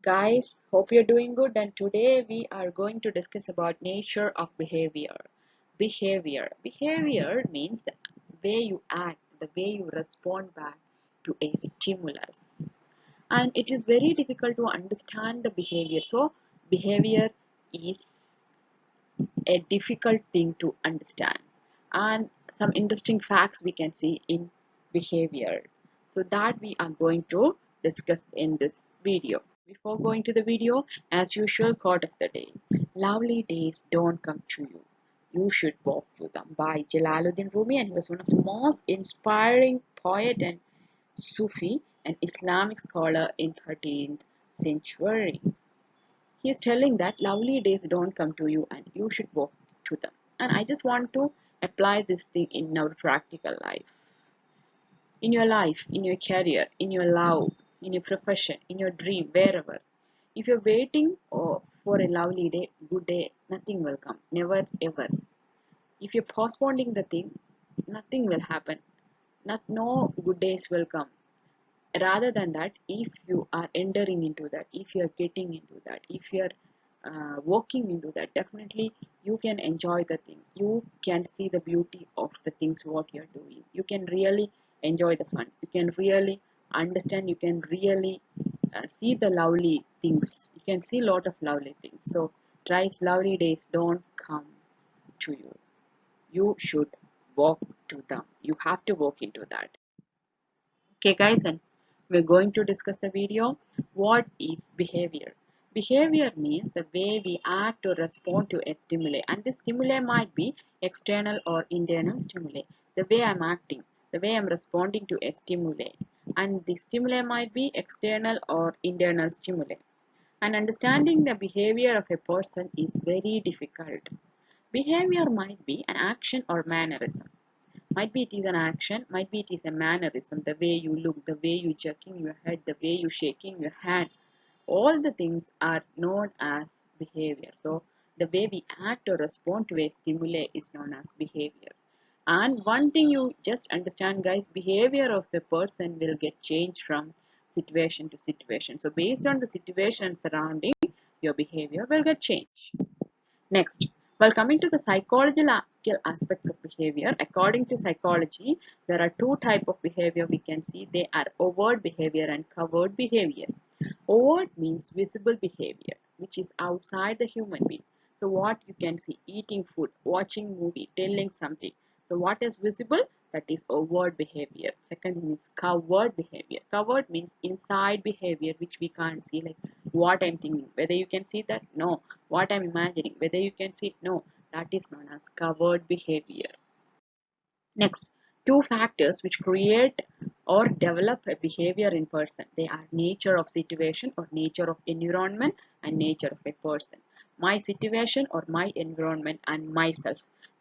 Guys, hope you're doing good, and today we are going to discuss about nature of behavior. Behavior means the way you act, the way you respond back to a stimulus. And it is very difficult to understand the behavior. So behavior is a difficult thing to understand. And some interesting facts we can see in behavior. So that we are going to discuss in this video. Before going to the video, as usual, quote of the day. Lovely days don't come to you. You should walk to them by Jalaluddin Rumi, and he was one of the most inspiring poet and Sufi and Islamic scholar in 13th century. He is telling that lovely days don't come to you and you should walk to them. And I just want to apply this thing in our practical life. In your life, in your career, in your love, in your profession, in your dream, wherever. If you're waiting for a lovely day, good day, nothing will come. Never ever. If you're postponing the thing, nothing will happen. No good days will come. Rather than that, if you are entering into that, if you are getting into that, if you are walking into that, definitely you can enjoy the thing. You can see the beauty of the things what you're doing. You can really enjoy the fun. You can really understand. You can really see the lovely things. You can see a lot of lovely things. So tries lovely days don't come to you. You should walk to them. You have to walk into that. Okay guys, and we're going to discuss the video. What is behavior? Behavior means the way we act or respond to a stimuli, and this stimuli might be external or internal stimuli. The way I'm acting, the way I'm responding to a stimuli, and the stimuli might be external or internal stimuli. And understanding the behavior of a person is very difficult. Behavior might be an action or mannerism. Might be it is an action, might be it is a mannerism, the way you look, the way you jerking your head, the way you shaking your hand. All the things are known as behavior. So the way we act or respond to a stimuli is known as behavior. And one thing you just understand guys, behavior of the person will get changed from situation to situation. So based on the situation surrounding, your behavior will get changed. Next, while coming to the psychological aspects of behavior, according to psychology, there are two types of behavior we can see. They are overt behavior and covert behavior. Overt means visible behavior, which is outside the human being. So what you can see, eating food, watching movie, telling something. So what is visible? That is overt behavior. Second thing is covert behavior. Covert means inside behavior, which we can't see, like what I'm thinking. Whether you can see that? No. What I'm imagining. Whether you can see? No. That is known as covert behavior. Next, two factors which create or develop a behavior in person. They are nature of situation or nature of environment and nature of a person. My situation or my environment and myself.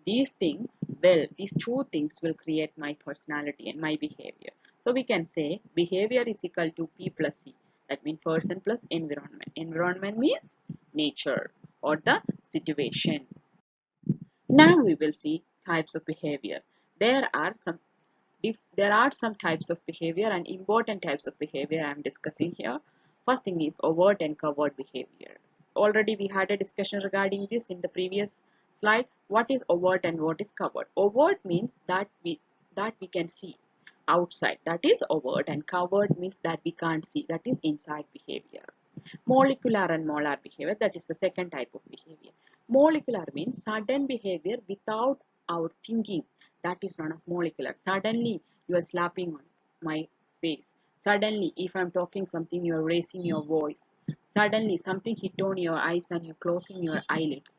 These two things will create my personality and my behavior. So we can say behavior is equal to P plus C. That means person plus environment. Environment means nature or the situation. Now we will see types of behavior. There are some there are some types of behavior and important types of behavior I am discussing here. First thing is overt and covert behavior. Already we had a discussion regarding this in the previous slide. What is overt and what is covert? Overt means that we can see outside. That is overt, and covert means that we can't see. That is inside behavior. Molecular and molar behavior, that is the second type of behavior. Molecular means sudden behavior without our thinking. That is known as molecular. Suddenly you are slapping on my face. Suddenly if I am talking something, you are raising your voice. Suddenly something hit on your eyes and you are closing your eyelids.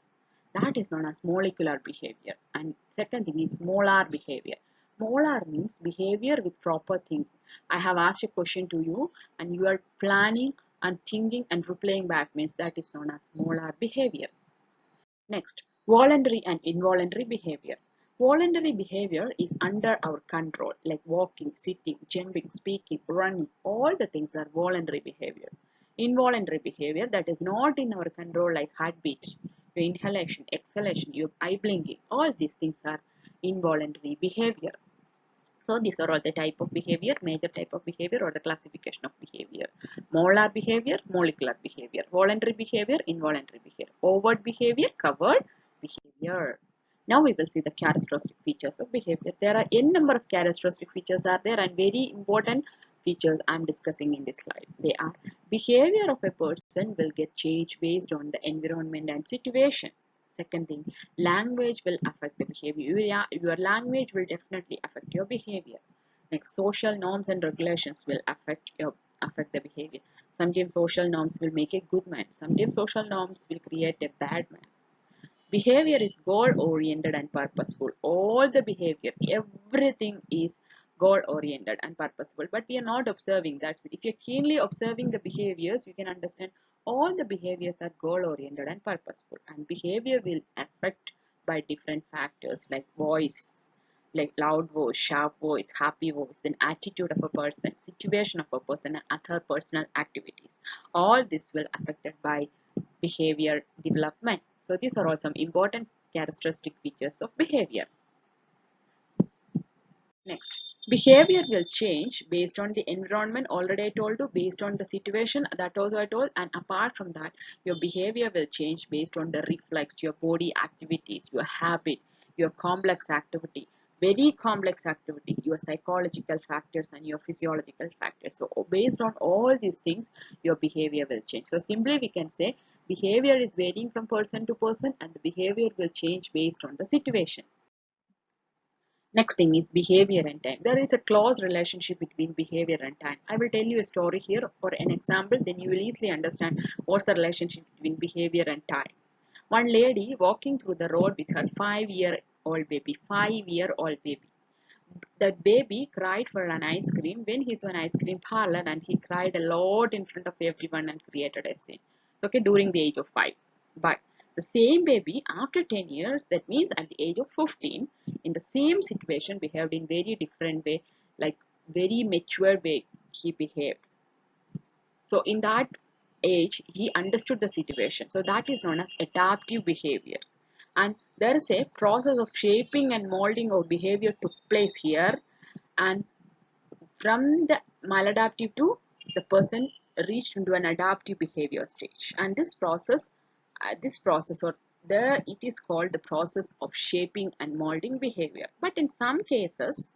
That is known as molecular behavior. And second thing is molar behavior. Molar means behavior with proper thinking. I have asked a question to you and you are planning and thinking and replying back, means that is known as molar behavior. Next, voluntary and involuntary behavior. Voluntary behavior is under our control, like walking, sitting, jumping, speaking, running. All the things are voluntary behavior. Involuntary behavior, that is not in our control, like heartbeat, your inhalation, exhalation, your eye blinking. All these things are involuntary behavior. So these are all the type of behavior, major type of behavior or the classification of behavior. Molar behavior, molecular behavior, voluntary behavior, involuntary behavior, overt behavior, covert behavior. Now we will see the characteristic features of behavior. There are n number of characteristic features are there, and very important features I am discussing in this slide. They are: behavior of a person will get changed based on the environment and situation. Second thing, language will affect the behavior. Your language will definitely affect your behavior. Next, social norms and regulations will affect the behavior. Sometimes social norms will make a good man. Sometimes social norms will create a bad man. Behavior is goal oriented and purposeful. All the behavior, everything is goal oriented and purposeful, but we are not observing that. If you're keenly observing the behaviors, you can understand all the behaviors are goal oriented and purposeful, and behavior will affect by different factors like voice, like loud voice, sharp voice, happy voice, then attitude of a person, situation of a person, and other personal activities. All this will affected by behavior development. So these are all some important characteristic features of behavior. Next, behavior will change based on the environment. Already I told you, based on the situation, that also I told. And apart from that, your behavior will change based on the reflex, your body activities, your habit, your complex activity, very complex activity, your psychological factors and your physiological factors. So based on all these things, your behavior will change. So simply we can say behavior is varying from person to person, and the behavior will change based on the situation. Next thing is behavior and time. There is a close relationship between behavior and time. I will tell you a story here for an example, then you will easily understand what's the relationship between behavior and time. One lady walking through the road with her 5-year-old baby. 5-year-old baby. That baby cried for an ice cream when he's an ice cream parlor, and he cried a lot in front of everyone and created a scene. Okay, during the age of 5. But the same baby after 10 years, that means at the age of 15, in the same situation behaved in very different way, like very mature way he behaved. So in that age, he understood the situation. So that is known as adaptive behavior. And there is a process of shaping and molding of behavior took place here, and from the maladaptive to the person reached into an adaptive behavior stage. And this process or the it is called the process of shaping and molding behavior. But in some cases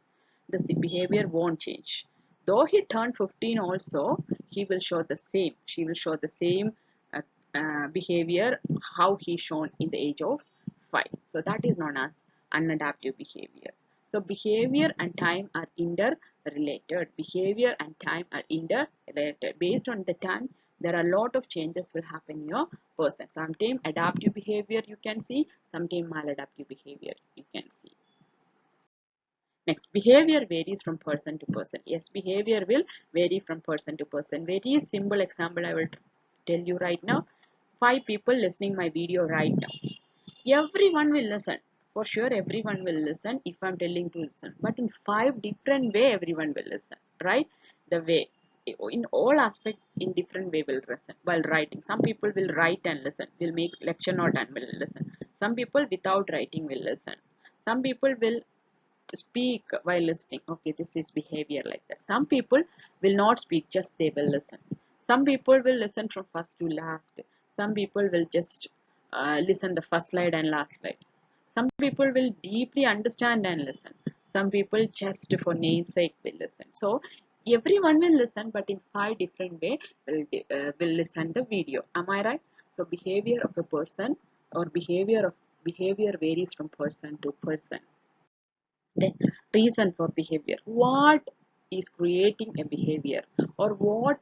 the behavior won't change. Though he turned 15 also, he will show the same. She will show the same behavior how he shown in the age of 5. So that is known as unadaptive behavior. So behavior and time are interrelated. Behavior and time are interrelated. Based on the time, there are a lot of changes will happen in your person. Sometimes adaptive behavior you can see, sometimes maladaptive behavior you can see. Next, behavior varies from person to person. Yes, behavior will vary from person to person. Very simple example I will tell you right now. 5 people listening my video right now. Everyone will listen. For sure, everyone will listen if I'm telling to listen. But in 5 different way, everyone will listen. Right? The way. In all aspects, in different way will listen. While writing, some people will write and listen. Will make lecture note and will listen. Some people without writing will listen. Some people will speak while listening. Okay, this is behavior like that. Some people will not speak, just they will listen. Some people will listen from first to last. Some people will just listen the first slide and last slide. Some people will deeply understand and listen. Some people just for namesake will listen. So everyone will listen, but in 5 different way will listen the video. Am I right? So behavior of a person or behavior varies from person to person. Then reason for behavior. What is creating a behavior, or what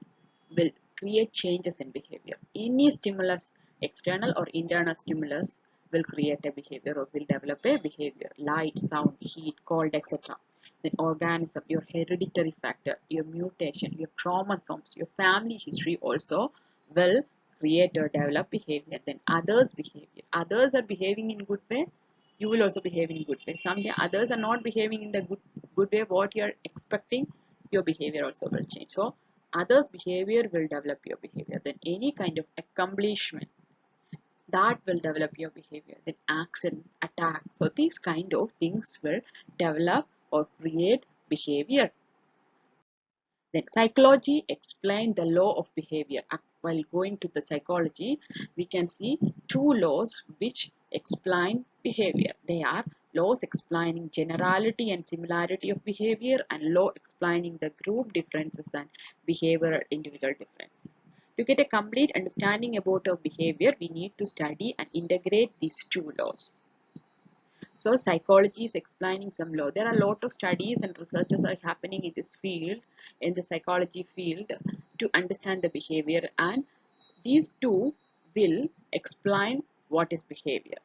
will create changes in behavior? Any stimulus, external or internal stimulus, will create a behavior or will develop a behavior. Light, sound, heat, cold, etc. Then organism, your hereditary factor, your mutation, your chromosomes, your family history also will create or develop behavior. Then others behavior. Others are behaving in good way, you will also behave in good way. Some others are not behaving in the good way what you are expecting, your behavior also will change. So others behavior will develop your behavior. Then any kind of accomplishment, that will develop your behavior. Then accidents, attacks, so these kind of things will develop or create behavior. Then psychology explained the law of behavior. While going to the psychology, we can see two laws which explain behavior. They are laws explaining generality and similarity of behavior, and law explaining the group differences and behavioral individual difference. To get a complete understanding about our behavior, we need to study and integrate these two laws. So psychology is explaining some law. There are a lot of studies and researches are happening in this field, in the psychology field, to understand the behavior, and these two will explain what is behavior.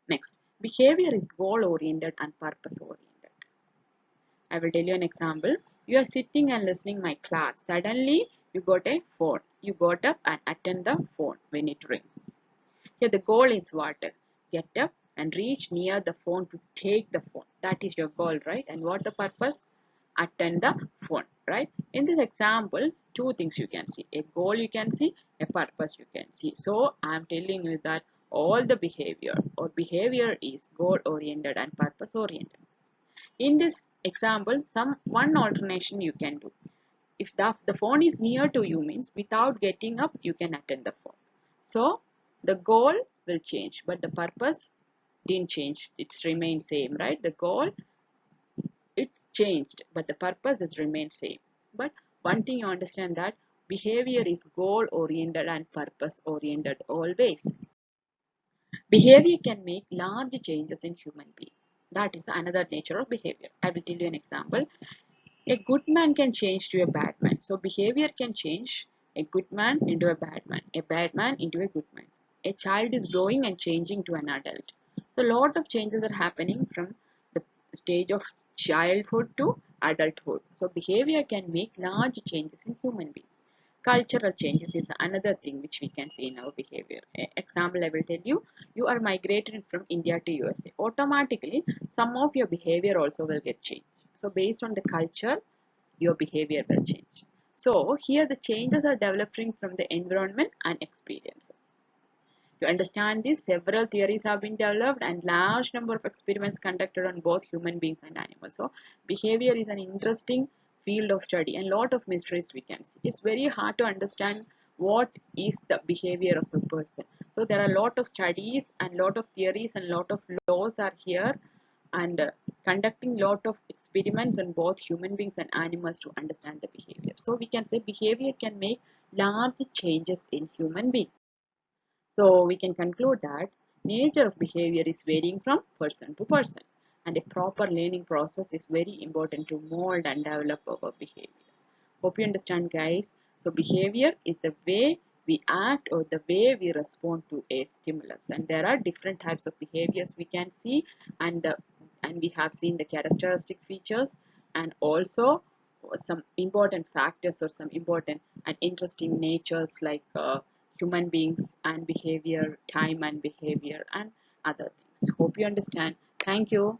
Next, behavior is goal oriented and purpose oriented. I will tell you an example. You are sitting and listening my class. Suddenly you got a phone. You got up and attend the phone when it rings. Here the goal is what? Get up and reach near the phone to take the phone. That is your goal, right? And what the purpose? Attend the phone, right? In this example, two things you can see. A goal you can see, a purpose you can see. So I am telling you that all the behavior or behavior is goal oriented and purpose oriented. In this example, one alternation you can do. If the phone is near to you, means without getting up you can attend the phone. So the goal will change, but the purpose didn't change. It's remained same, right? The goal, it changed, but the purpose has remained same. But one thing you understand, that behavior is goal oriented and purpose oriented always. Behavior can make large changes in human being. That is another nature of behavior. I will tell you an example. A good man can change to a bad man. So behavior can change a good man into a bad man into a good man. A child is growing and changing to an adult. So a lot of changes are happening from the stage of childhood to adulthood. So behavior can make large changes in human being. Cultural changes is another thing which we can see in our behavior. Example I will tell you. You are migrated from India to USA. Automatically, some of your behavior also will get changed. So based on the culture, your behavior will change. So here the changes are developing from the environment and experiences. To understand this, several theories have been developed and large number of experiments conducted on both human beings and animals. So behavior is an interesting field of study and lot of mysteries we can see. It's very hard to understand what is the behavior of a person. So there are a lot of studies and lot of theories and lot of laws are here, and conducting lot of experiments on both human beings and animals to understand the behavior. So we can say behavior can make large changes in human beings. So we can conclude that nature of behavior is varying from person to person, and a proper learning process is very important to mold and develop our behavior. Hope you understand, guys. So behavior is the way we act or the way we respond to a stimulus, and there are different types of behaviors we can see, and we have seen the characteristic features and also some important factors or some important and interesting natures like human beings and behavior, time and behavior, and other things. Hope you understand. Thank you.